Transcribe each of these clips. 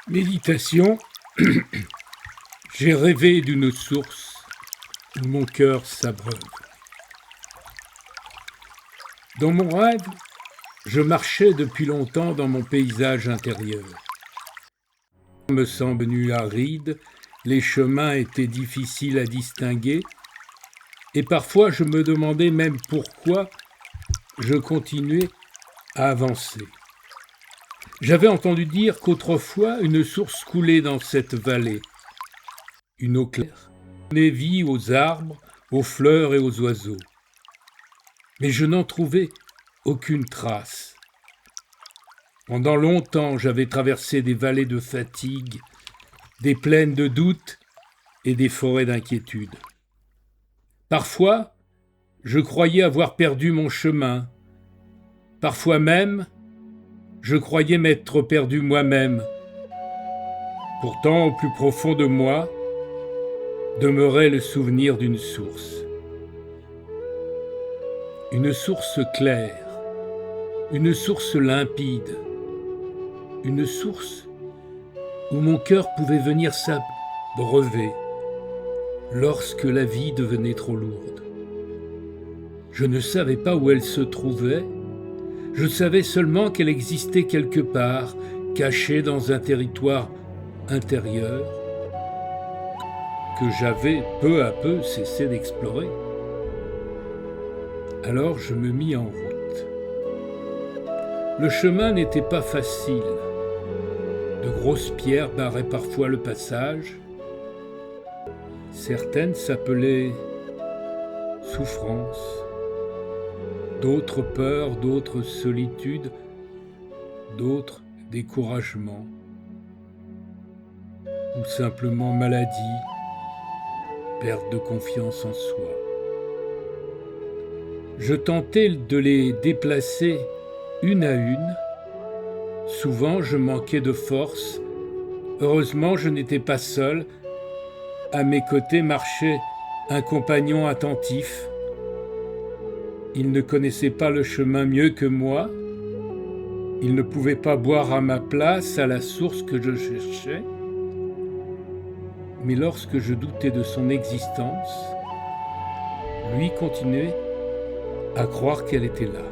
Méditation, j'ai rêvé d'une source où mon cœur s'abreuve. Dans mon rêve, je marchais depuis longtemps dans mon paysage intérieur. Me semble nu aride, les chemins étaient difficiles à distinguer, et parfois je me demandais même pourquoi je continuais à avancer. J'avais entendu dire qu'autrefois une source coulait dans cette vallée, une eau claire, donnait vie aux arbres, aux fleurs et aux oiseaux. Mais je n'en trouvais aucune trace. Pendant longtemps, j'avais traversé des vallées de fatigue, des plaines de doute et des forêts d'inquiétude. Parfois, je croyais avoir perdu mon chemin. Parfois même, je croyais m'être perdu moi-même. Pourtant, au plus profond de moi, demeurait le souvenir d'une source. Une source claire, une source limpide, une source où mon cœur pouvait venir s'abreuver lorsque la vie devenait trop lourde. Je ne savais pas où elle se trouvait, je savais seulement qu'elle existait quelque part, cachée dans un territoire intérieur, que j'avais peu à peu cessé d'explorer. Alors je me mis en route. Le chemin n'était pas facile. De grosses pierres barraient parfois le passage. Certaines s'appelaient souffrance, d'autres peur, d'autres solitude, d'autres découragement, ou simplement maladie, perte de confiance en soi. Je tentais de les déplacer une à une. Souvent, je manquais de force. Heureusement, je n'étais pas seul. À mes côtés marchait un compagnon attentif. Il ne connaissait pas le chemin mieux que moi. Il ne pouvait pas boire à ma place à la source que je cherchais. Mais lorsque je doutais de son existence, lui continuait à croire qu'elle était là.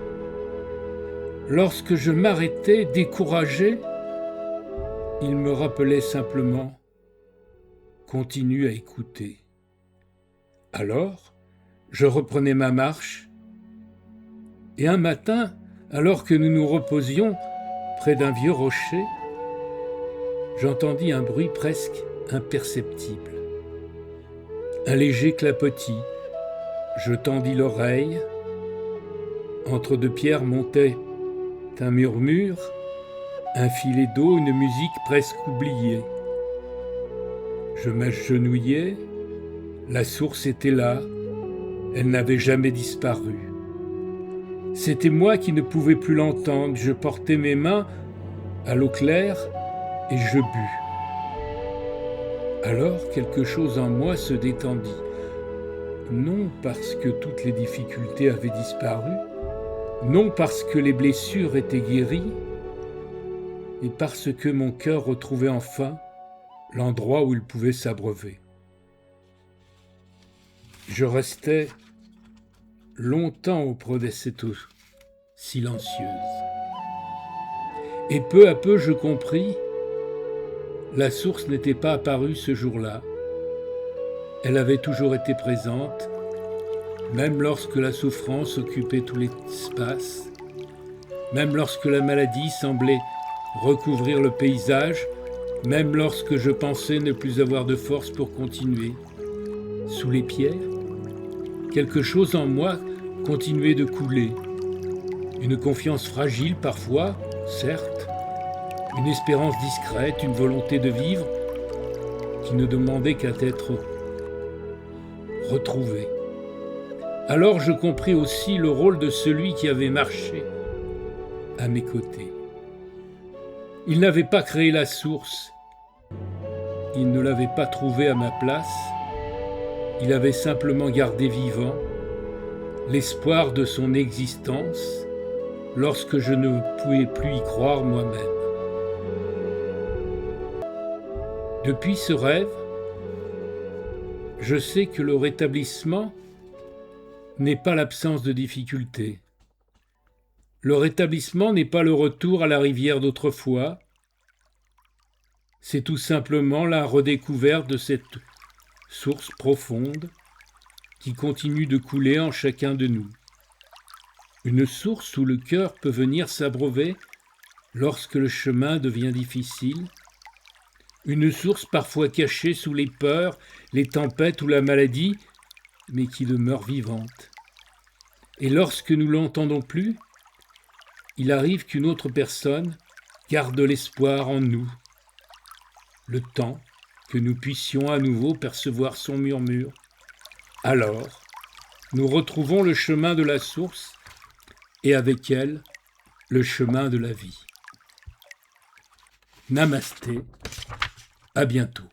Lorsque je m'arrêtais découragé, il me rappelait simplement « Continue à écouter ». Alors, je reprenais ma marche, et un matin, alors que nous nous reposions près d'un vieux rocher, j'entendis un bruit presque imperceptible. Un léger clapotis. Je tendis l'oreille. Entre deux pierres montait un murmure, un filet d'eau, une musique presque oubliée. Je m'agenouillai, la source était là, elle n'avait jamais disparu. C'était moi qui ne pouvais plus l'entendre, je portais mes mains à l'eau claire et je bus. Alors quelque chose en moi se détendit, non parce que toutes les difficultés avaient disparu, non parce que les blessures étaient guéries, mais parce que mon cœur retrouvait enfin l'endroit où il pouvait s'abreuver. Je restais longtemps auprès de cette eau silencieuse. Et peu à peu, je compris, la source n'était pas apparue ce jour-là. Elle avait toujours été présente, même lorsque la souffrance occupait tout l'espace, même lorsque la maladie semblait recouvrir le paysage, même lorsque je pensais ne plus avoir de force pour continuer. Sous les pierres, quelque chose en moi continuait de couler. Une confiance fragile parfois, certes, une espérance discrète, une volonté de vivre qui ne demandait qu'à être retrouvée. Alors je compris aussi le rôle de celui qui avait marché à mes côtés. Il n'avait pas créé la source, il ne l'avait pas trouvé à ma place, il avait simplement gardé vivant l'espoir de son existence lorsque je ne pouvais plus y croire moi-même. Depuis ce rêve, je sais que le rétablissement n'est pas l'absence de difficultés. Le rétablissement n'est pas le retour à la rivière d'autrefois, c'est tout simplement la redécouverte de cette source profonde qui continue de couler en chacun de nous. Une source où le cœur peut venir s'abreuver lorsque le chemin devient difficile, une source parfois cachée sous les peurs, les tempêtes ou la maladie, mais qui demeure vivante. Et lorsque nous l'entendons plus, il arrive qu'une autre personne garde l'espoir en nous, le temps que nous puissions à nouveau percevoir son murmure. Alors, nous retrouvons le chemin de la source et avec elle, le chemin de la vie. Namasté, à bientôt.